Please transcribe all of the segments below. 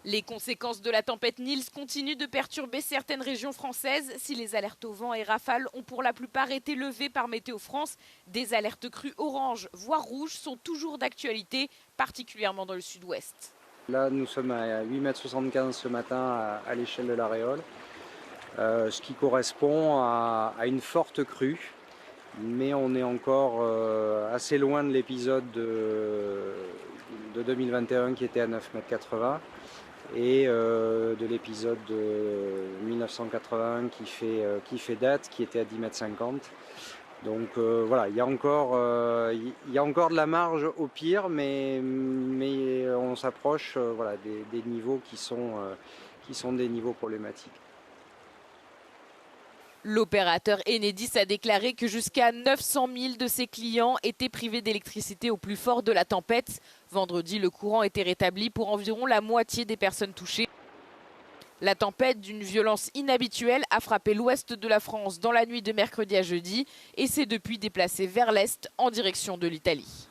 Les conséquences de la tempête Nils continuent de perturber certaines régions françaises. Si les alertes au vent et rafales ont pour la plupart été levées par Météo France, des alertes crues orange, voire rouges, sont toujours d'actualité, particulièrement dans le sud-ouest. Là, nous sommes à 8,75 m ce matin à l'échelle de la Réole, ce qui correspond à une forte crue. Mais on est encore assez loin de l'épisode de 2021 qui était à 9,80 m. Et de l'épisode de 1981 qui fait date, qui était à 10,50 m. Donc voilà, il y a encore de la marge au pire, mais on s'approche voilà, des niveaux qui sont des niveaux problématiques. L'opérateur Enedis a déclaré que jusqu'à 900 000 de ses clients étaient privés d'électricité au plus fort de la tempête. Vendredi, le courant était rétabli pour environ la moitié des personnes touchées. La tempête, d'une violence inhabituelle, a frappé l'ouest de la France dans la nuit de mercredi à jeudi et s'est depuis déplacée vers l'est en direction de l'Italie.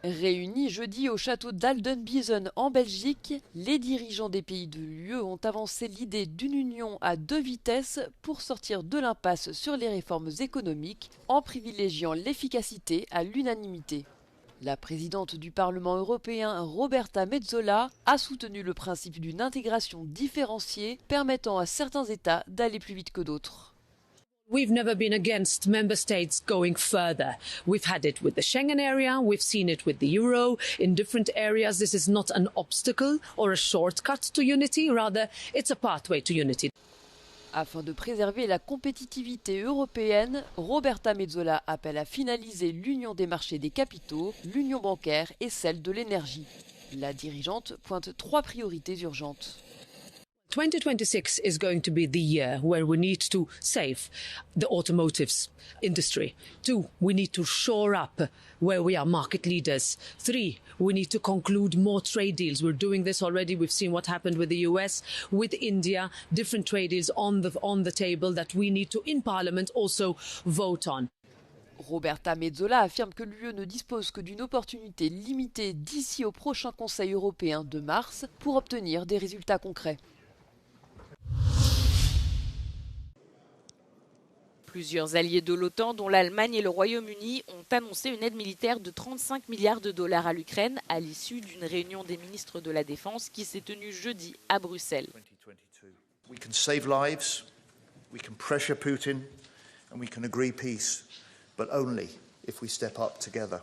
Réunis jeudi au château d'Aldenbiesen en Belgique, les dirigeants des pays de l'UE ont avancé l'idée d'une union à 2 vitesses pour sortir de l'impasse sur les réformes économiques en privilégiant l'efficacité à l'unanimité. La présidente du Parlement européen, Roberta Metsola, a soutenu le principe d'une intégration différenciée permettant à certains États d'aller plus vite que d'autres. We've never been against member states going further. We've had it with the Schengen area, we've seen it with the euro. In different areas, this is not an obstacle or a shortcut to unity, rather it's a pathway to unity. Afin de préserver la compétitivité européenne, Roberta Metsola appelle à finaliser l'union des marchés des capitaux, l'union bancaire et celle de l'énergie. La dirigeante pointe 3 priorités urgentes. 2026 is going to be the year where we need to save the automotive industry. 2, we need to shore up where we are market leaders. 3, we need to conclude more trade deals. We're doing this already. We've seen what happened with the US, with India, different trade deals on the table that we need to, in Parliament, also vote on. Roberta Metsola affirme que l'UE ne dispose que d'une opportunité limitée d'ici au prochain Conseil européen de mars pour obtenir des résultats concrets. Plusieurs alliés de l'OTAN, dont l'Allemagne et le Royaume-Uni, ont annoncé une aide militaire de 35 milliards de dollars à l'Ukraine à l'issue d'une réunion des ministres de la Défense qui s'est tenue jeudi à Bruxelles. We can save lives, we can pressure Putin, and we can agree peace, but only if we step up together.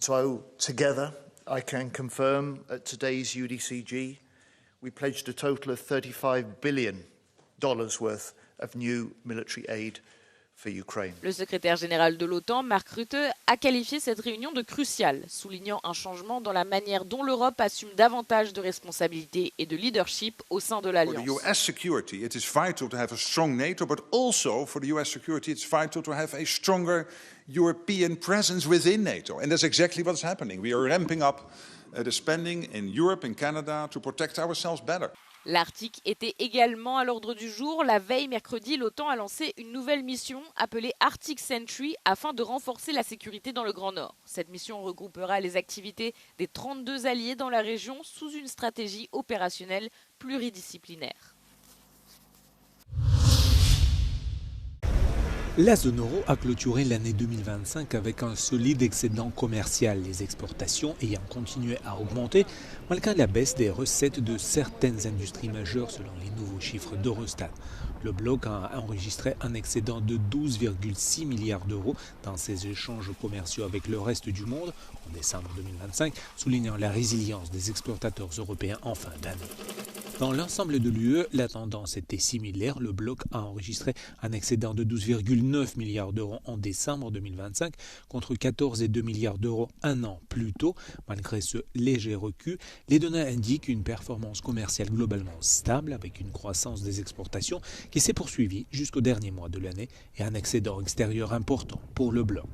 So together, I can confirm at today's UDCG, we pledged a total of $35 billion worth of new military aid for Ukraine. Le secrétaire général de l'OTAN, Mark Rutte, a qualifié cette réunion de cruciale, soulignant un changement dans la manière dont l'Europe assume davantage de responsabilités et de leadership au sein de l'Alliance. For the US security, it is vital to have a strong NATO, but also for the US security, it's vital to have a stronger European presence within NATO. And that's exactly what's happening. We are ramping up the spending in Europe and Canada to protect ourselves better. L'Arctique était également à l'ordre du jour. La veille, mercredi, l'OTAN a lancé une nouvelle mission appelée Arctic Sentry afin de renforcer la sécurité dans le Grand Nord. Cette mission regroupera les activités des 32 alliés dans la région sous une stratégie opérationnelle pluridisciplinaire. La zone euro a clôturé l'année 2025 avec un solide excédent commercial, les exportations ayant continué à augmenter malgré la baisse des recettes de certaines industries majeures selon les nouveaux chiffres d'Eurostat. Le bloc a enregistré un excédent de 12,6 milliards d'euros dans ses échanges commerciaux avec le reste du monde en décembre 2025, soulignant la résilience des exportateurs européens en fin d'année. Dans l'ensemble de l'UE, la tendance était similaire. Le bloc a enregistré un excédent de 12,9 milliards d'euros en décembre 2025 contre 14,2 milliards d'euros un an plus tôt. Malgré ce léger recul, les données indiquent une performance commerciale globalement stable avec une croissance des exportations qui s'est poursuivie jusqu'au dernier mois de l'année et un excédent extérieur important pour le bloc.